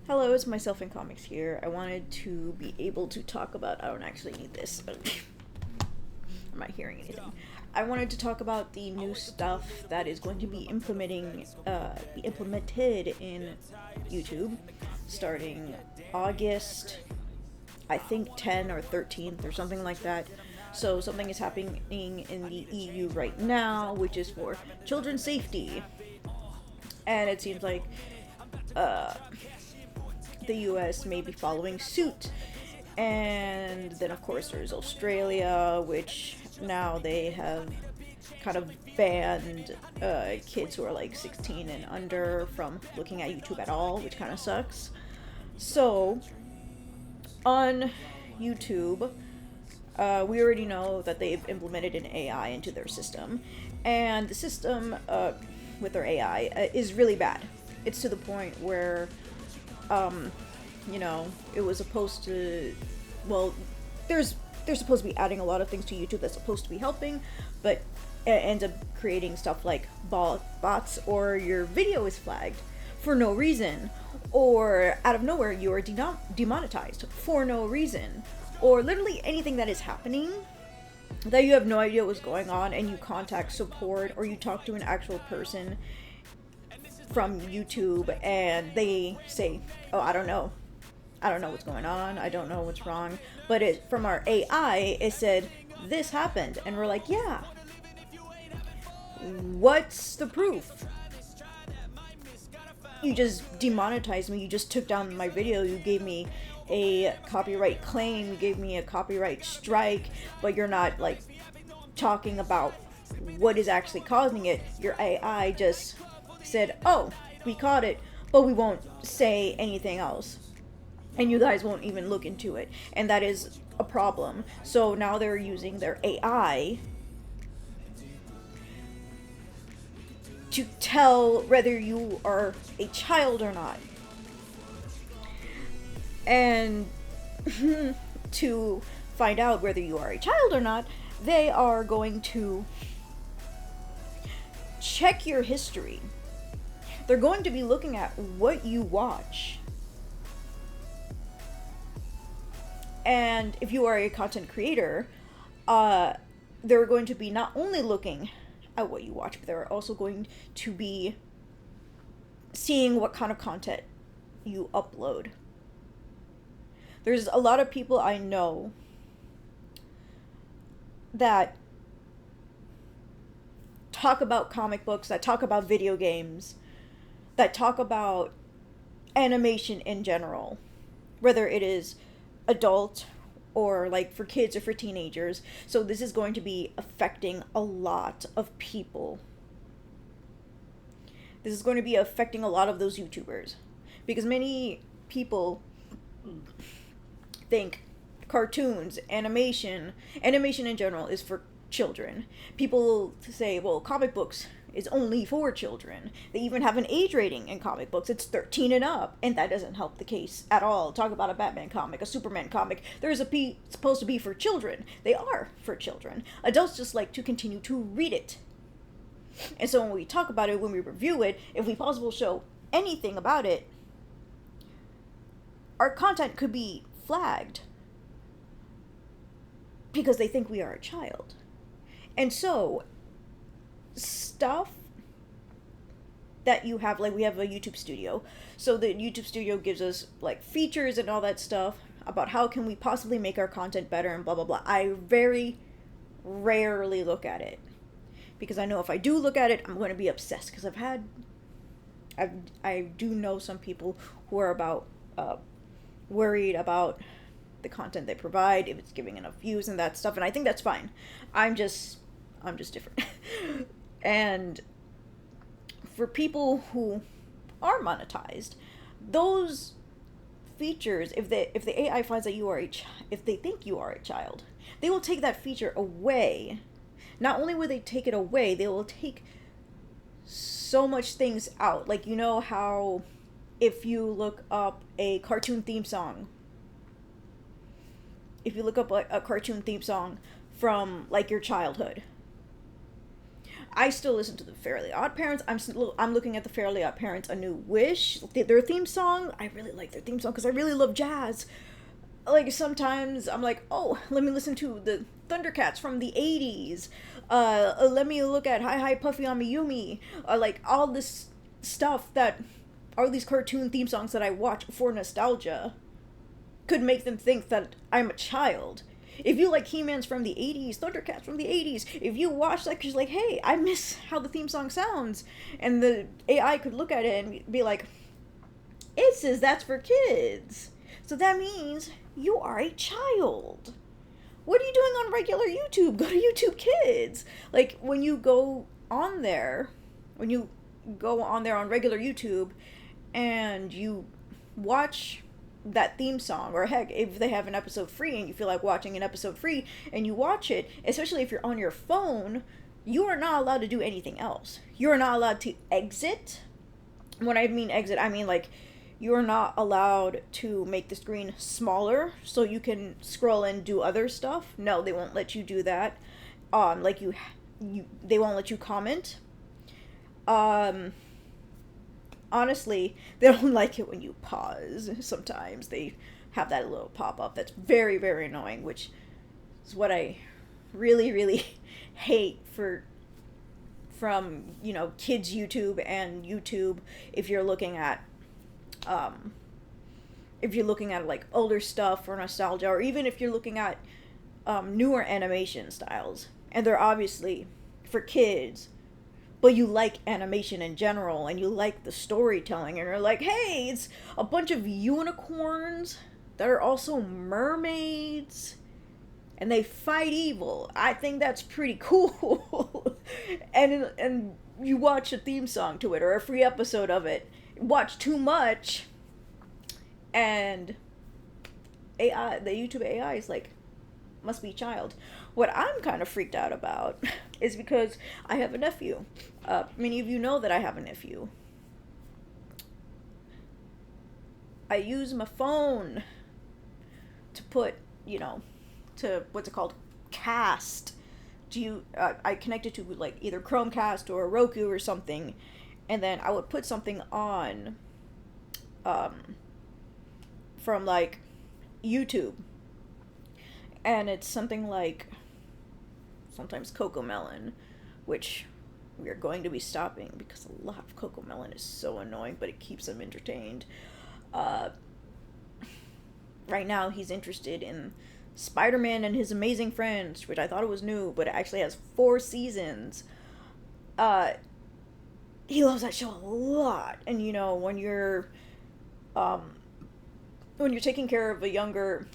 Hello, it's myself in comics here. I wanted to be able to talk about. I don't actually need this. I'm not hearing anything. I wanted to talk about the new stuff that is going to be implemented in YouTube, starting August, I think 10 or 13th or something like that. So something is happening in the EU right now, which is for children's safety, and it seems like uh, the US may be following suit. And then, of course, there's Australia, which now they have kind of banned kids who are like 16 and under from looking at YouTube at all, which kind of sucks. So, on YouTube, we already know that they've implemented an AI into their system, and the system with their AI is really bad. It's to the point where um, it was supposed to, well, they're supposed to be adding a lot of things to YouTube that's supposed to be helping, but it ends up creating stuff like bots, or your video is flagged for no reason, or out of nowhere you are demonetized for no reason, or literally anything that is happening that you have no idea what's going on, and you contact support or you talk to an actual person from YouTube and they say, "Oh, I don't know. I don't know what's going on. I don't know what's wrong." But from our AI, it said this happened, and we're like, "Yeah. What's the proof? You just demonetized me. You just took down my video. You gave me a copyright claim. You gave me a copyright strike, but you're not like talking about what is actually causing it. Your AI just said, "Oh, we caught it, but we won't say anything else. And you guys won't even look into it." And that is a problem. So now they're using their AI to tell whether you are a child or not. And to find out whether you are a child or not, they are going to check your history. They're going to be looking at what you watch. And if you are a content creator, they're going to be not only looking at what you watch, but they're also going to be seeing what kind of content you upload. There's a lot of people I know that talk about comic books, that talk about video games, that talk about animation in general, whether it is adult or like for kids or for teenagers. So this is going to be affecting a lot of people. This is going to be affecting a lot of those YouTubers, because many people think cartoons, animation in general is for children. People say, well, comic books is only for children. They even have an age rating in comic books. It's 13 and up, and that doesn't help the case at all. Talk about a Batman comic, a Superman comic. There's supposed to be for children. They are for children. Adults just like to continue to read it. And so when we talk about it, when we review it, if we possibly show anything about it, our content could be flagged because they think we are a child. And so stuff that you have, like we have a YouTube studio, so the YouTube studio gives us like features and all that stuff about how can we possibly make our content better and blah blah blah. I very rarely look at it, because I know if I do look at it, I'm going to be obsessed, because I do know some people who are about worried about the content they provide, if it's giving enough views and that stuff, and I think that's fine. I'm just different. And for people who are monetized, those features, if the AI finds that you are if they think you are a child, they will take that feature away. Not only will they take it away, they will take so much things out. Like, you know how if you look up a cartoon theme song, a cartoon theme song from like your childhood, I still listen to the Fairly Odd Parents. I'm looking at the Fairly Odd Parents A New Wish. Their theme song, I really like their theme song because I really love jazz. Like, sometimes I'm like, oh, let me listen to the Thundercats from the 80s. Let me look at Hi Hi Puffy Amiyumi. Like, all this stuff that, all these cartoon theme songs that I watch for nostalgia could make them think that I'm a child. If you like He-Man's from the 80s, Thundercats from the 80s, if you watch that, because you're like, hey, I miss how the theme song sounds, and the AI could look at it and be like, it says that's for kids. So that means you are a child. What are you doing on regular YouTube? Go to YouTube Kids. Like, when you go on there on regular YouTube, and you watch that theme song, or heck, if they have an episode free and you feel like watching an episode free and you watch it, especially if you're on your phone, you are not allowed to do anything else. You are not allowed to exit. When I mean exit, I mean like you are not allowed to make the screen smaller so you can scroll and do other stuff. No, they won't let you do that. They won't let you comment. Honestly, they don't like it when you pause. Sometimes they have that little pop-up that's very, very annoying, which is what I really, really hate from, kids YouTube and YouTube if you're looking at like older stuff or nostalgia, or even if you're looking at newer animation styles, and they're obviously for kids, but you like animation in general, and you like the storytelling, and you're like, hey, it's a bunch of unicorns that are also mermaids, and they fight evil. I think that's pretty cool. and you watch a theme song to it, or a free episode of it, watch too much, and the YouTube AI is like, must be child. What I'm kind of freaked out about is because I have a nephew. Many of you know that I have a nephew. I use my phone to put, to what's it called? Cast. I connect it to like either Chromecast or Roku or something, and then I would put something on from like YouTube. And it's something like sometimes Cocomelon, which we are going to be stopping because a lot of Cocomelon is so annoying, but it keeps them entertained. Right now he's interested in Spider-Man and His Amazing Friends, which I thought it was new, but it actually has 4 seasons. He loves that show a lot, and when you're taking care of a younger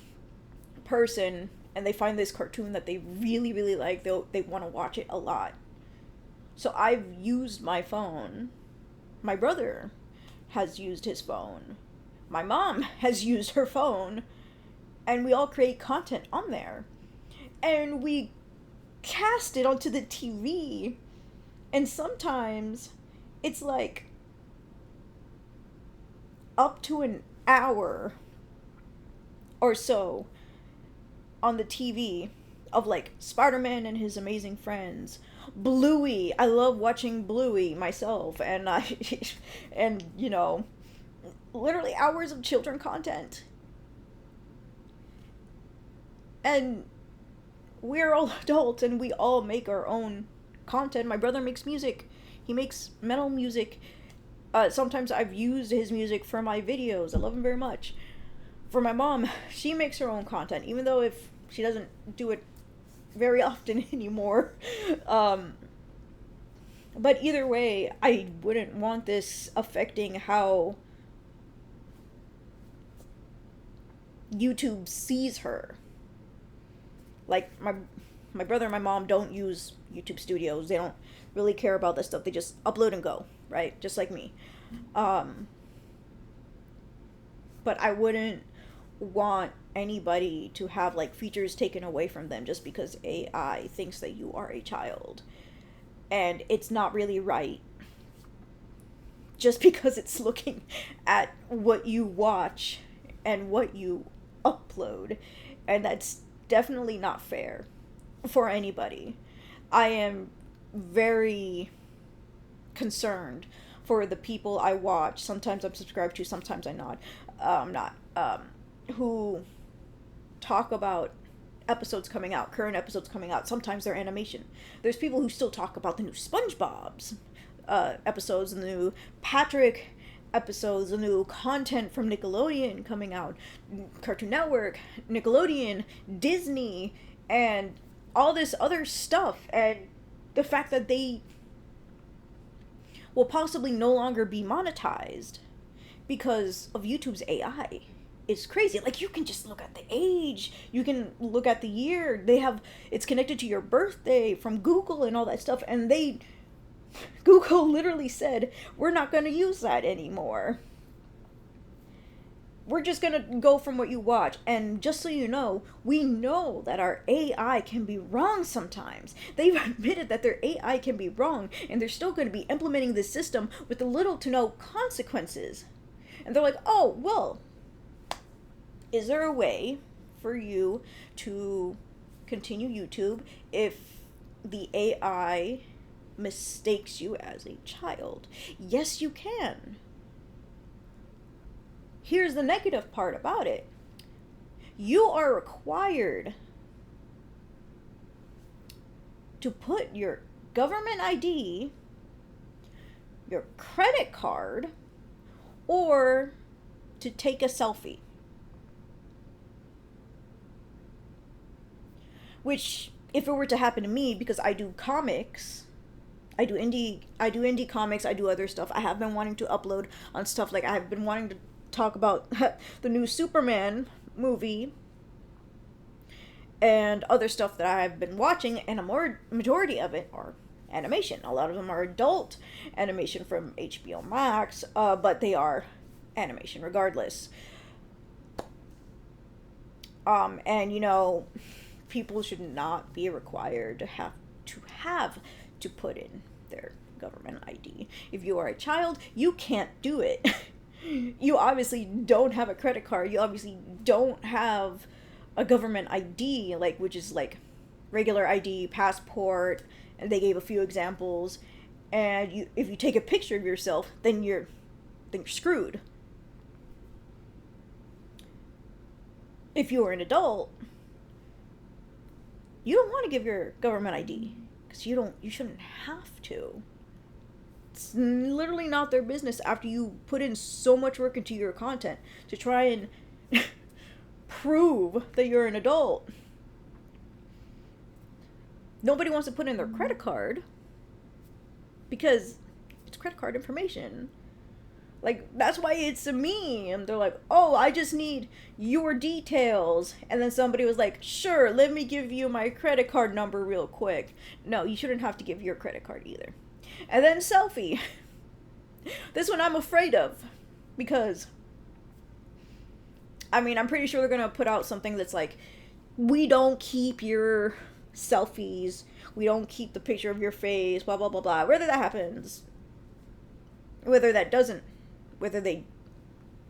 person and they find this cartoon that they really, really like, they want to watch it a lot. So I've used my phone. My brother has used his phone. My mom has used her phone. And we all create content on there. And we cast it onto the TV. And sometimes it's like up to an hour or so on the TV of like Spider-Man and His Amazing Friends, Bluey. I love watching Bluey myself, and literally hours of children content. And we're all adults and we all make our own content. My brother makes music. He makes metal music. Sometimes I've used his music for my videos. I love him very much. For my mom, she makes her own content, even though if she doesn't do it very often anymore. But either way, I wouldn't want this affecting how YouTube sees her. Like, my brother and my mom don't use YouTube Studios. They don't really care about this stuff. They just upload and go, right? Just like me. But I wouldn't want anybody to have like features taken away from them just because AI thinks that you are a child. And it's not really right. Just because it's looking at what you watch and what you upload. And that's definitely not fair for anybody. I am very concerned for the people I watch. Sometimes I'm subscribed to, sometimes I'm not. Who talk about episodes coming out, current episodes coming out. Sometimes they're animation. There's people who still talk about the new SpongeBob's episodes, the new Patrick episodes, the new content from Nickelodeon coming out, Cartoon Network, Nickelodeon, Disney, and all this other stuff. And the fact that they will possibly no longer be monetized because of YouTube's AI is crazy. Like, you can just look at the age, you can look at the year, it's connected to your birthday from Google and all that stuff, and Google literally said, we're not going to use that anymore. We're just going to go from what you watch. And just so you know, we know that our AI can be wrong sometimes. They've admitted that their AI can be wrong, and they're still going to be implementing this system with little to no consequences. And they're like, oh, well, is there a way for you to continue YouTube if the AI mistakes you as a child? Yes, you can. Here's the negative part about it. You are required to put your government ID, your credit card, or to take a selfie. Which, if it were to happen to me, because I do comics, I do indie comics, I do other stuff. I have been wanting to upload on stuff, like I've been wanting to talk about the new Superman movie and other stuff that I've been watching, and a majority of it are animation. A lot of them are adult animation from HBO Max, but they are animation regardless. And you know, people should not be required to have to put in their government ID. If you are a child, you can't do it. You obviously don't have a credit card. You obviously don't have a government ID, like, which is like regular ID, passport, and they gave a few examples. And if you take a picture of yourself, then you're screwed. If you are an adult, you don't want to give your government ID because you shouldn't have to. It's literally not their business after you put in so much work into your content to try and prove that you're an adult. Nobody wants to put in their credit card because it's credit card information. Like, that's why it's a meme. They're like, oh, I just need your details. And then somebody was like, sure, let me give you my credit card number real quick. No, you shouldn't have to give your credit card either. And then selfie. This one I'm afraid of. Because, I mean, I'm pretty sure they're going to put out something that's like, we don't keep your selfies. We don't keep the picture of your face, blah, blah, blah, blah. Whether that happens, whether that doesn't, whether they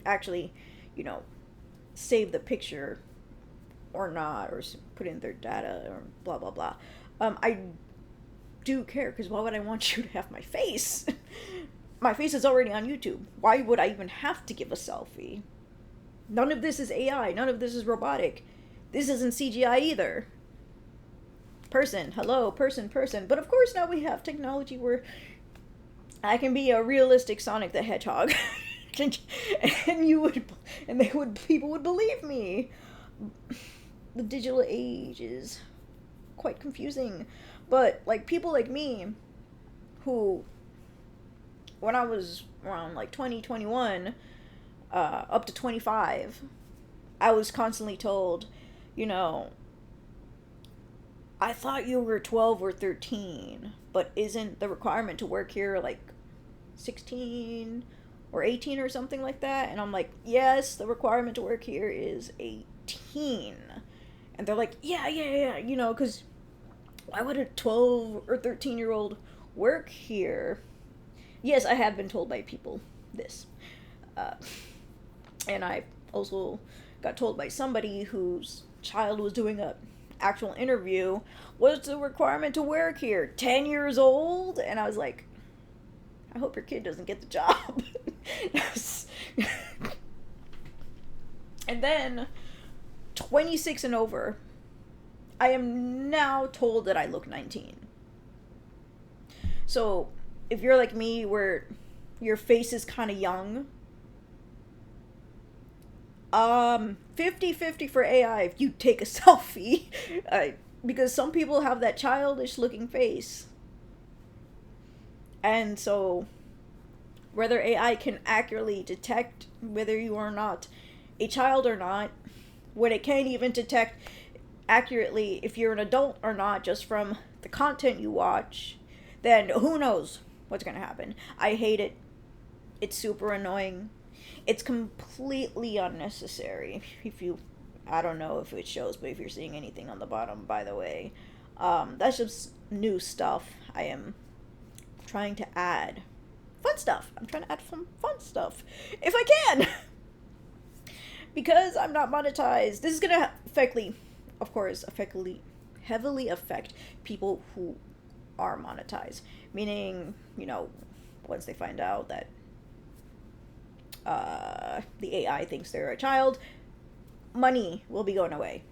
actually, you know, save the picture or not, or put in their data, or blah, blah, blah. I do care, because why would I want you to have my face? My face is already on YouTube. Why would I even have to give a selfie? None of this is AI. None of this is robotic. This isn't CGI either. Person, hello, person. But of course now we have technology where I can be a realistic Sonic the Hedgehog. and people would believe me. The digital age is quite confusing. But, like, people like me, who, when I was around, like, 20, 21, up to 25, I was constantly told, you know, I thought you were 12 or 13, but isn't the requirement to work here, like, 16 or 18 or something like that? And I'm like, yes, the requirement to work here is 18. And they're like, yeah, you know, because why would a 12 or 13-year-old work here? Yes, I have been told by people this. And I also got told by somebody whose child was doing a actual interview, what's the requirement to work here? 10 years old? And I was like, I hope your kid doesn't get the job. And then 26 and over, I am now told that I look 19. So if you're like me, where your face is kind of young, 50-50 for AI if you take a selfie. Because some people have that childish looking face. And so, whether AI can accurately detect whether you are not a child or not, when it can't even detect accurately if you're an adult or not just from the content you watch, then who knows what's going to happen. I hate it. It's super annoying. It's completely unnecessary. I don't know if it shows, but if you're seeing anything on the bottom, by the way, that's just new stuff. I am trying to add fun stuff. I'm trying to add some fun stuff if I can. Because I'm not monetized. This is going to heavily affect people who are monetized. Meaning, once they find out that the AI thinks they're a child, money will be going away.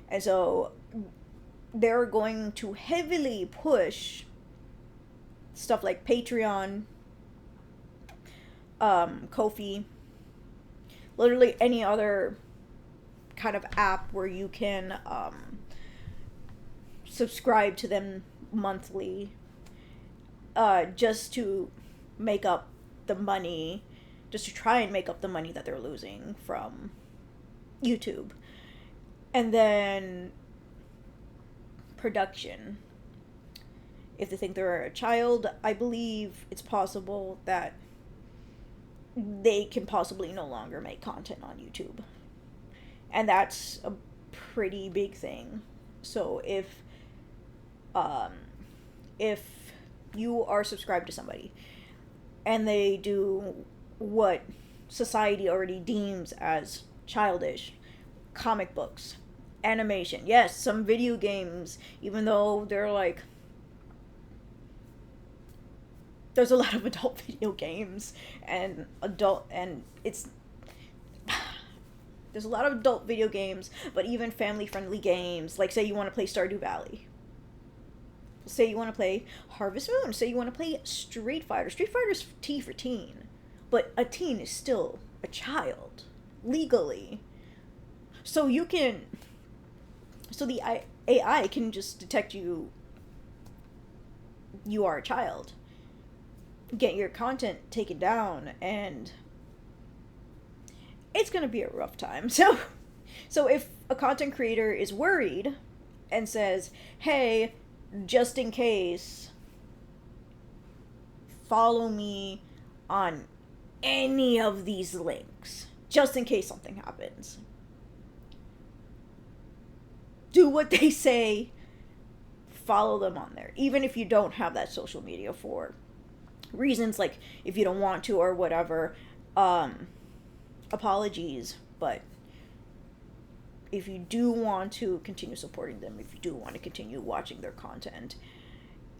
And so they're going to heavily push stuff like Patreon, Ko-fi, literally any other kind of app where you can subscribe to them monthly, just to make up the money, just to try and make up the money that they're losing from YouTube. And then production. If they think they're a child, I believe it's possible that they can possibly no longer make content on YouTube. And that's a pretty big thing. So if you are subscribed to somebody and they do what society already deems as childish, comic books, animation, yes, some video games, even though they're like, there's a lot of adult video games and there's a lot of adult video games, but even family-friendly games, like say you want to play Stardew Valley. Say you want to play Harvest Moon. Say you want to play Street Fighter. Street Fighter's T for teen, but a teen is still a child, legally. So the AI can just detect you are a child, get your content taken down, and it's gonna be a rough time. So if a content creator is worried and says, hey, just in case, follow me on any of these links, just in case something happens. Do what they say, follow them on there, even if you don't have that social media for reasons like if you don't want to or whatever. Apologies, but if you do want to continue supporting them, if you do want to continue watching their content,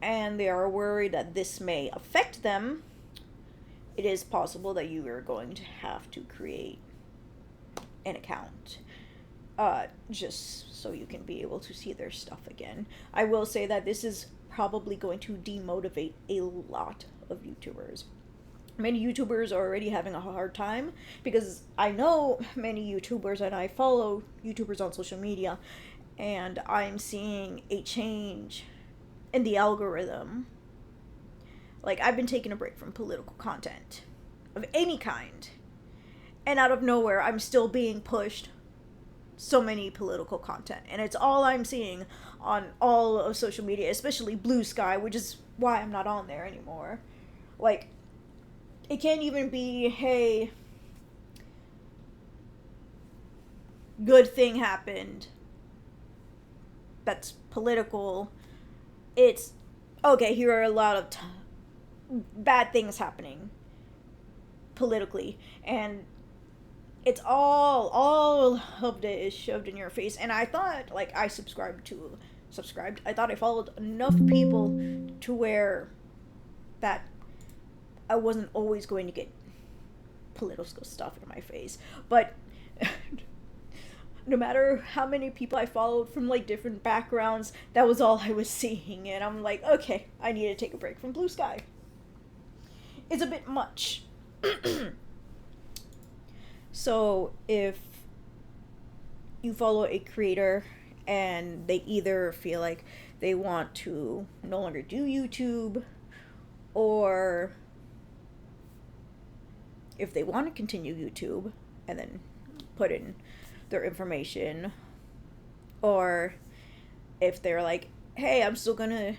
and they are worried that this may affect them, it is possible that you are going to have to create an account, just so you can be able to see their stuff again. I will say that this is probably going to demotivate a lot of YouTubers. Many YouTubers are already having a hard time, because I know many YouTubers and I follow YouTubers on social media, and I'm seeing a change in the algorithm. Like, I've been taking a break from political content of any kind, and out of nowhere I'm still being pushed so many political content, and it's all I'm seeing on all of social media, especially Blue Sky, which is why I'm not on there anymore. Like, it can't even be, hey, good thing happened that's political. It's, okay, here are a lot of bad things happening politically, and it's all of it is shoved in your face. And I thought, like, I thought I followed enough people to where that I wasn't always going to get political stuff in my face. But no matter how many people I followed from like different backgrounds, that was all I was seeing. And I'm like, okay, I need to take a break from Blue Sky. It's a bit much. So if you follow a creator and they either feel like they want to no longer do YouTube, or if they want to continue YouTube and then put in their information, or if they're like, hey, I'm still gonna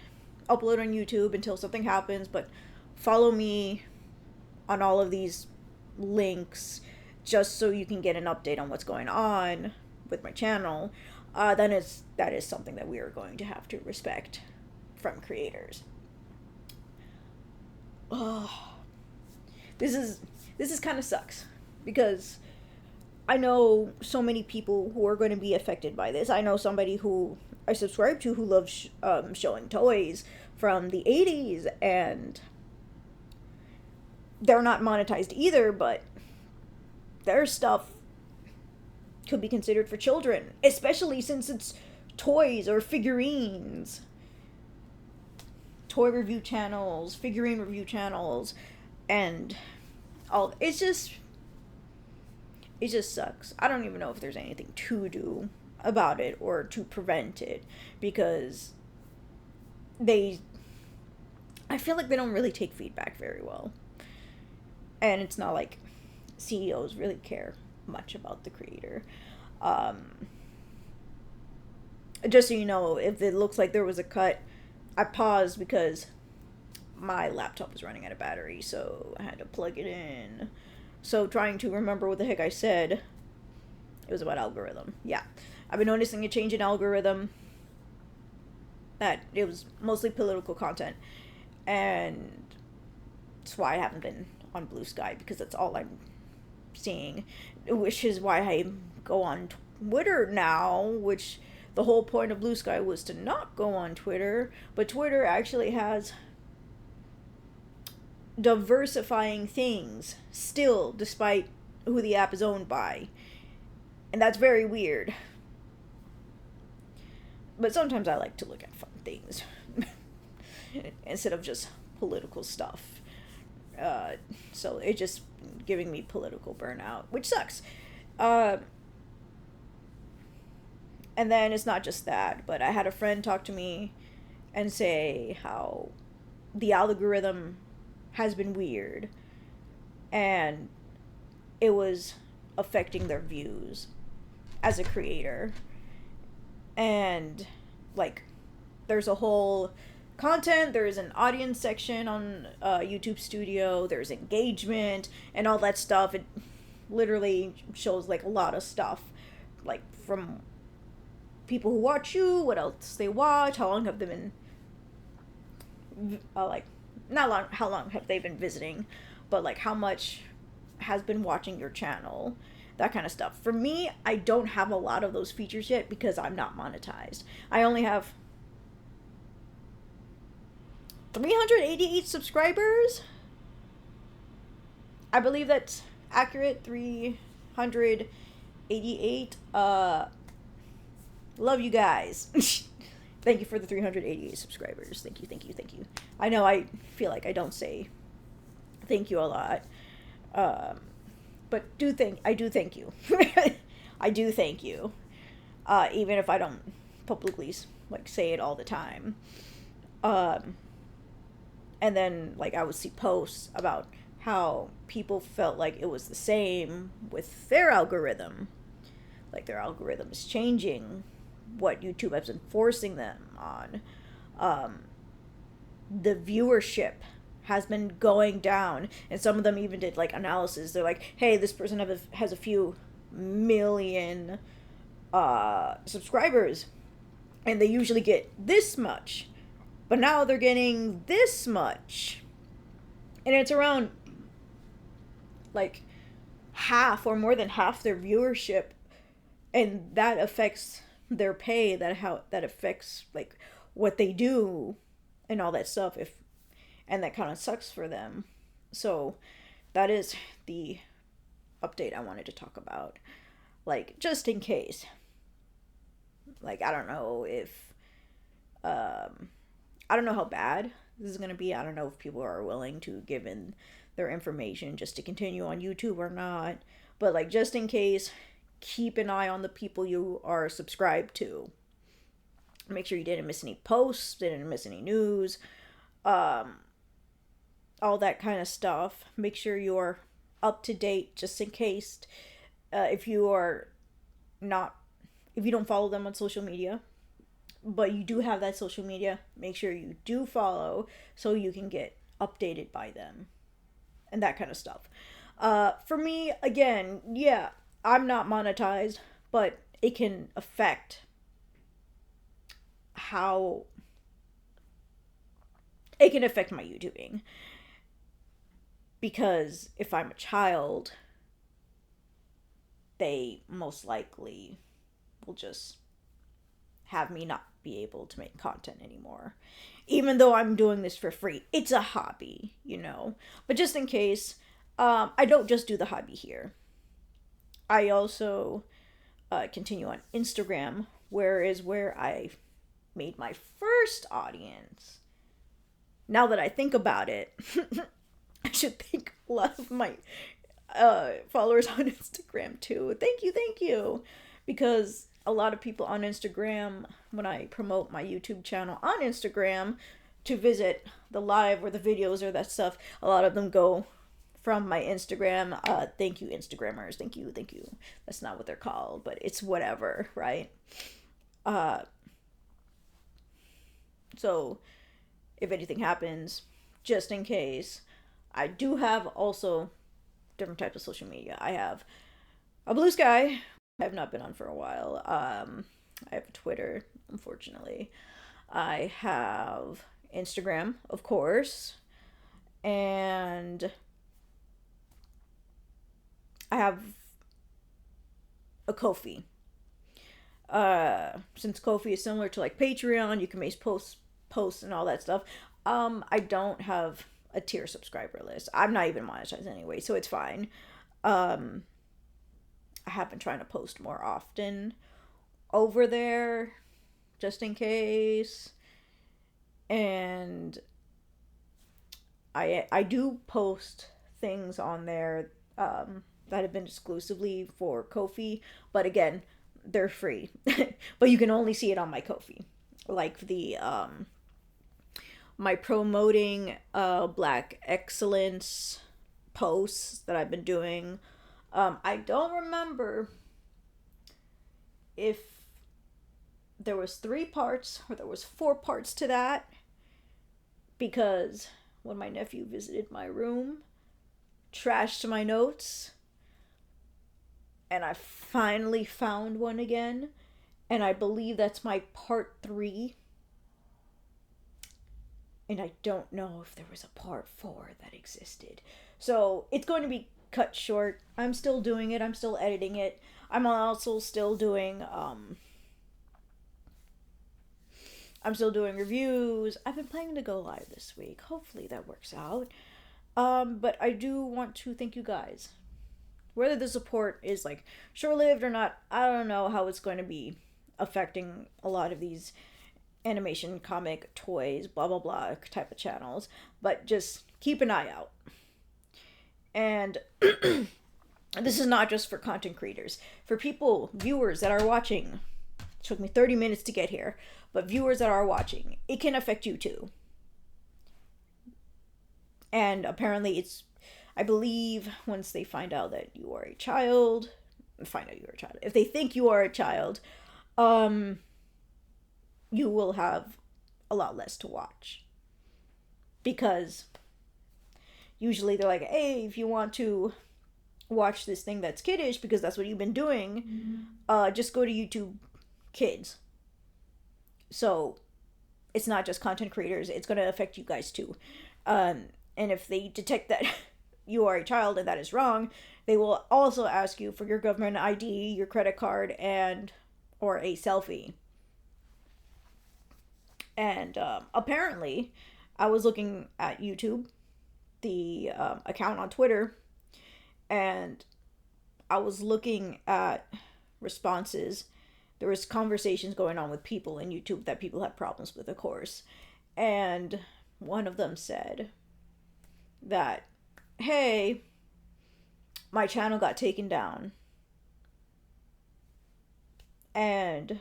upload on YouTube until something happens, but follow me on all of these links just so you can get an update on what's going on with my channel, then that is something that we are going to have to respect from creators. Oh, this is kind of sucks, because I know so many people who are going to be affected by this. I know somebody who I subscribe to who loves showing toys from the 80s, and they're not monetized either, but their stuff could be considered for children, especially since it's toys or figurines. Toy review channels, figurine review channels, and all. It just sucks. I don't even know if there's anything to do about it or to prevent it, because I feel like they don't really take feedback very well. And it's not like CEOs really care much about the creator. Just so you know, if it looks like there was a cut, I paused because my laptop was running out of battery, so I had to plug it in. So trying to remember what the heck I said, it was about algorithm. Yeah, I've been noticing a change in algorithm, that it was mostly political content, and that's why I haven't been on Blue Sky, because that's all I'm seeing, which is why I go on Twitter now, which the whole point of Blue Sky was to not go on Twitter, but Twitter actually has diversifying things still, despite who the app is owned by, and that's very weird. But sometimes I like to look at fun things instead of just political stuff. So it's just giving me political burnout, which sucks. And then it's not just that, but I had a friend talk to me and say how the algorithm has been weird and it was affecting their views as a creator. And like, there's a whole content, there's an audience section on YouTube Studio, there's engagement and all that stuff. It literally shows like a lot of stuff, like from people who watch you, what else they watch, how long have they been like, not long, how long have they been visiting, but like how much has been watching your channel, that kind of stuff. For me, I don't have a lot of those features yet because I'm not monetized. I only have 388 subscribers. I believe that's accurate. 388. Love you guys. Thank you for the 388 subscribers. Thank you. I know I feel like I don't say thank you a lot. But I do thank you. I do thank you. Even if I don't publicly like say it all the time. And then like I would see posts about how people felt like it was the same with their algorithm. Like their algorithm is changing what YouTube has been forcing them on. The viewership has been going down, and some of them even did like analysis. They're like, hey, this person has a few million subscribers and they usually get this much, but now they're getting this much, and it's around like half or more than half their viewership, and that affects their pay, that affects like what they do and all that stuff, and that kind of sucks for them. So that is the update I wanted to talk about, like, just in case. Like, I don't know if I don't know how bad this is going to be. I don't know if people are willing to give in their information just to continue on YouTube or not. But, like, just in case, keep an eye on the people you are subscribed to. Make sure you didn't miss any posts, didn't miss any news, all that kind of stuff. Make sure you're up to date just in case. If you don't follow them on social media, but you do have that social media, make sure you do follow so you can get updated by them and that kind of stuff. For me, again, yeah, I'm not monetized, but it can affect how it can affect my YouTubing. Because if I'm a child, they most likely will just have me not be able to make content anymore. Even though I'm doing this for free. It's a hobby, But just in case, I don't just do the hobby here. I also continue on Instagram, where I made my first audience. Now that I think about it, I should thank a lot of my followers on Instagram too. Thank you. Because a lot of people on Instagram, when I promote my YouTube channel on Instagram to visit the live or the videos or that stuff, a lot of them go from my Instagram. Thank you, Instagrammers. Thank you. That's not what they're called, but it's whatever, right? So if anything happens, just in case, I do have also different types of social media. I have a Blue Sky. I have not been on for a while. I have Twitter, unfortunately. I have Instagram, of course. And I have a Ko-fi. Since Ko-fi is similar to like Patreon, you can make posts and all that stuff. I don't have a tier subscriber list. I'm not even monetized anyway, so it's fine. I have been trying to post more often over there, just in case. And I do post things on there that have been exclusively for Ko-fi, but again, they're free. But you can only see it on my Ko-fi. Like the my promoting Black excellence posts that I've been doing. I don't remember if there was 3 parts or there was 4 parts to that, because when my nephew visited my room, trashed my notes, and I finally found one again, and I believe that's my part 3. And I don't know if there was a part 4 that existed. So it's going to be cut short. I'm still doing it. I'm still editing it. I'm also still doing reviews. I've been planning to go live this week. Hopefully that works out. But I do want to thank you guys. Whether the support is like short-lived or not, I don't know how it's going to be affecting a lot of these animation, comic, toys, blah blah blah type of channels, but just keep an eye out. And this is not just for content creators, for viewers that are watching. It took me 30 minutes to get here, but viewers that are watching, it can affect you too. And apparently I believe once they find out that you are a child, if they think you are a child, you will have a lot less to watch. Because usually they're like, hey, if you want to watch this thing that's kiddish, because that's what you've been doing, just go to YouTube Kids. So it's not just content creators, it's going to affect you guys too. And if they detect that you are a child and that is wrong, they will also ask you for your government ID, your credit card, and or a selfie. And apparently, I was looking at YouTube, the account on Twitter, and I was looking at responses. There was conversations going on with people in YouTube that people had problems with, of course. And one of them said that, hey, my channel got taken down. And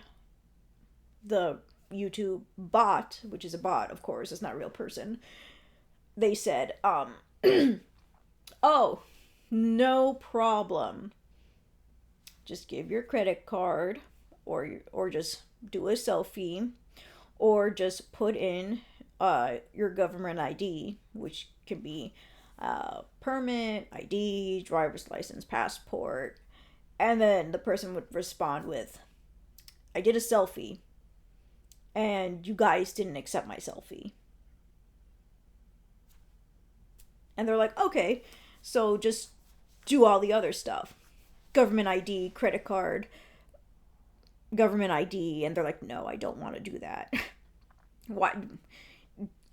the YouTube bot, which is a bot, of course, it's not a real person, they said, oh, no problem. Just give your credit card, or just do a selfie, or just put in your government ID, which can be permit, ID, driver's license, passport. And then the person would respond with, I did a selfie, and you guys didn't accept my selfie. And they're like, okay, so just do all the other stuff. Government ID, credit card, government ID. And they're like, no, I don't want to do that. Why?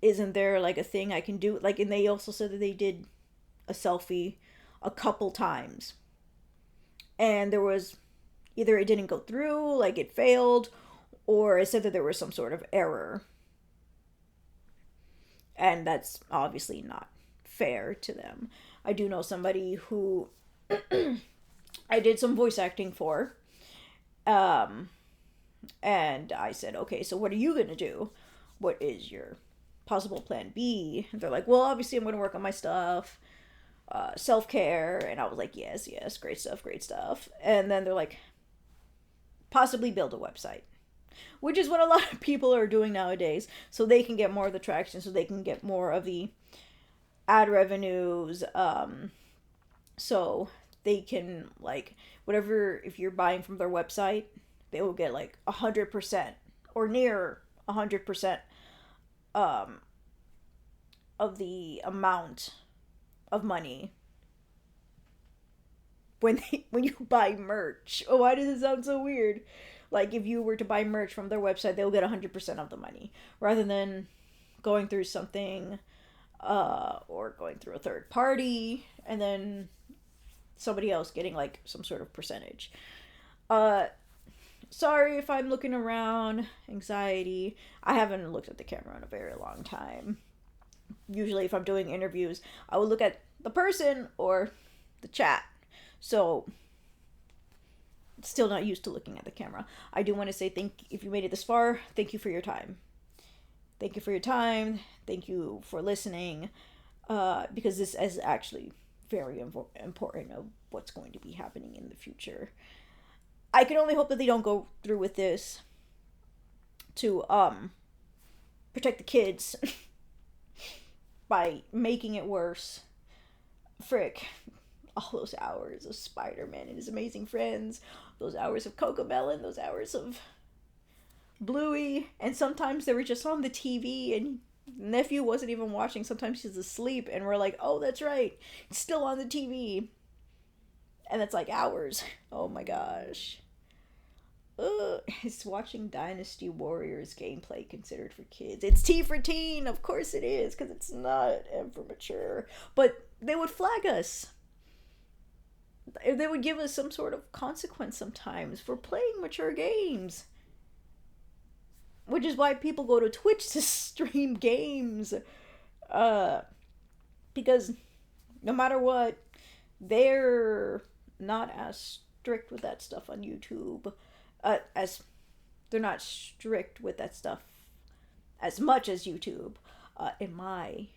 Isn't there like a thing I can do? Like, and they also said that they did a selfie a couple times. And there was either it didn't go through, like it failed, or it said that there was some sort of error. And that's obviously not fair to them. I do know somebody who I did some voice acting for. And I said, okay, so what are you going to do? What is your possible plan B? And they're like, well, obviously I'm going to work on my stuff, self-care. And I was like, yes, great stuff. And then they're like, possibly build a website, which is what a lot of people are doing nowadays, so they can get more of the traction, so they can get more of the ad revenues, so they can, like, whatever, if you're buying from their website, they will get like 100% or near 100% of the amount of money when you buy merch. Oh, why does it sound so weird? Like, if you were to buy merch from their website, they'll get 100% of the money, rather than going through something, or going through a third party, and then somebody else getting, like, some sort of percentage. Sorry if I'm looking around. Anxiety. I haven't looked at the camera in a very long time. Usually, if I'm doing interviews, I will look at the person or the chat. So, still not used to looking at the camera. I do want to say if you made it this far, thank you for your time. Thank you for your time. Thank you for listening. Because this is actually very important of what's going to be happening in the future. I can only hope that they don't go through with this to protect the kids by making it worse. Frick. All those hours of Spider-Man and his amazing friends, those hours of Cocomelon, those hours of Bluey, and sometimes they were just on the TV and nephew wasn't even watching. Sometimes he's asleep and we're like, oh, that's right, it's still on the TV. And it's like hours. Oh my gosh. Is watching Dynasty Warriors gameplay considered for kids? It's T for teen, of course it is, because it's not M for mature. But they would flag us. They would give us some sort of consequence sometimes for playing mature games. Which is why people go to Twitch to stream games. Because no matter what, they're not as strict with that stuff on YouTube. As they're not strict with that stuff as much as YouTube, in my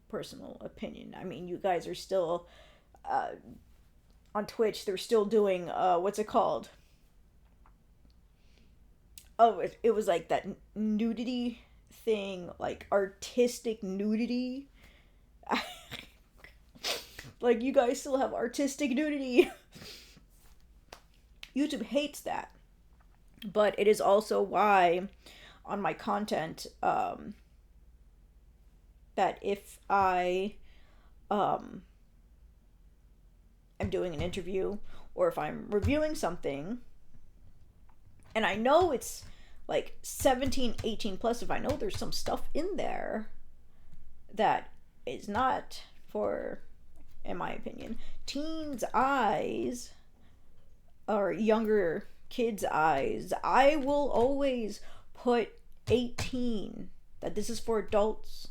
personal opinion. I mean, you guys are still... on Twitch, they're still doing, what's it called? Oh, it was like that nudity thing, like artistic nudity. Like, you guys still have artistic nudity. YouTube hates that. But it is also why on my content, that if I, am doing an interview or if I'm reviewing something and I know it's like 17, 18 plus, if I know there's some stuff in there that is not for, in my opinion, teens' eyes or younger kids' eyes, I will always put 18, that this is for adults.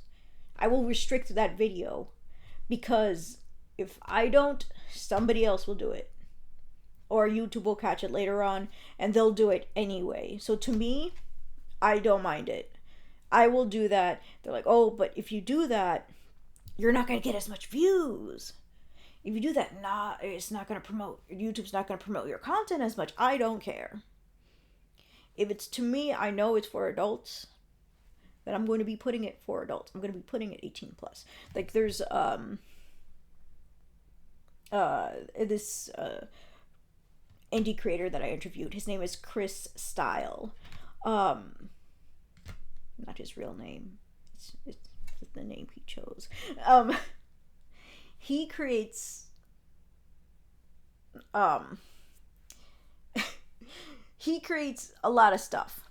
I will restrict that video because if I don't, somebody else will do it. Or YouTube will catch it later on and they'll do it anyway. So to me, I don't mind it. I will do that. They're like, oh, but if you do that, you're not going to get as much views. If you do that, it's not going to promote, YouTube's not going to promote your content as much. I don't care. If it's, to me, I know it's for adults, then I'm going to be putting it for adults. I'm going to be putting it 18 plus. Like there's this indie creator that I interviewed. His name is Chris Style. Not his real name. It's the name he chose. He creates he creates a lot of stuff.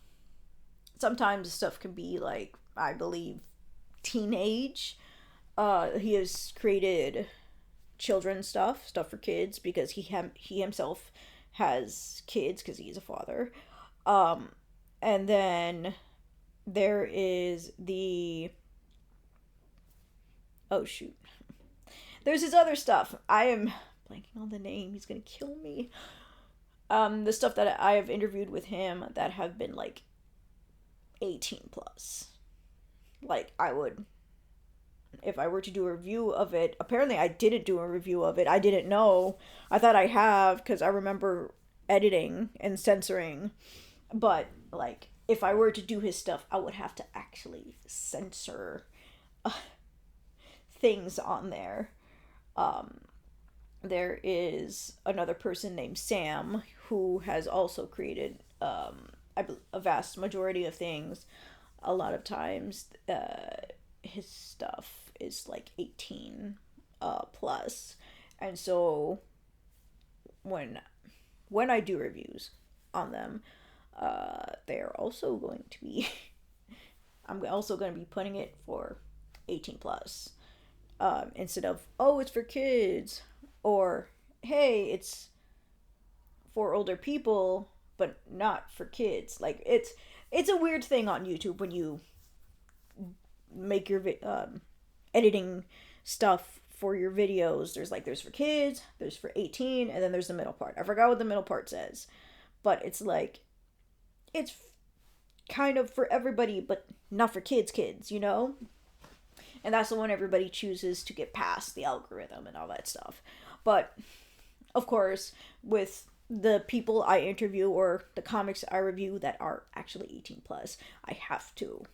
Sometimes the stuff can be like, I believe, teenage. He has created children's stuff for kids because he himself has kids because he's a father. And then there is there's his other stuff. I am blanking on the name. He's gonna kill me. The stuff that I have interviewed with him that have been like 18 plus. Like if I were to do a review of it, apparently I didn't do a review of it. I didn't know. I thought I have because I remember editing and censoring. But like if I were to do his stuff, I would have to actually censor things on there. There is another person named Sam who has also created a vast majority of things. A lot of times his stuff is like 18 plus, and so when I do reviews on them, they're also going to be I'm also going to be putting it for 18 plus, instead of, oh, it's for kids, or hey, it's for older people but not for kids. Like it's a weird thing on YouTube when you make your editing stuff for your videos. There's for kids, there's for 18, and then there's the middle part. I forgot what the middle part says, but it's like it's kind of for everybody but not for kids, you know? And that's the one everybody chooses to get past the algorithm and all that stuff. But of course, with the people I interview or the comics I review that are actually 18 plus, I have to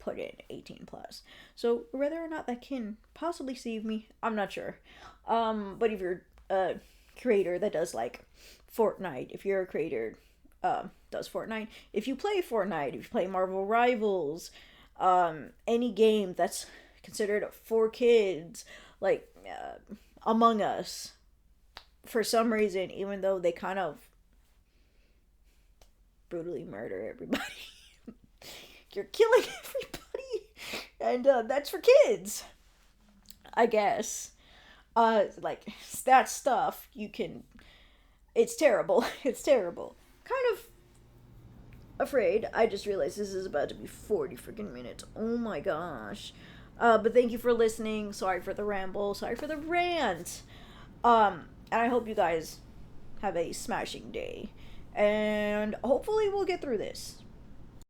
put in 18 plus. So whether or not that can possibly save me, I'm not sure. But if you're a creator that does like Fortnite, if you're a creator does Fortnite, if you play Fortnite, if you play Marvel Rivals, any game that's considered for kids, like Among Us, for some reason, even though they kind of brutally murder everybody, you're killing everybody, and that's for kids, I guess. Like that stuff, it's terrible. It's terrible. Kind of afraid. I just realized this is about to be 40 freaking minutes. Oh my gosh. But thank you for listening. Sorry for the ramble. Sorry for the rant. And I hope you guys have a smashing day. And hopefully we'll get through this.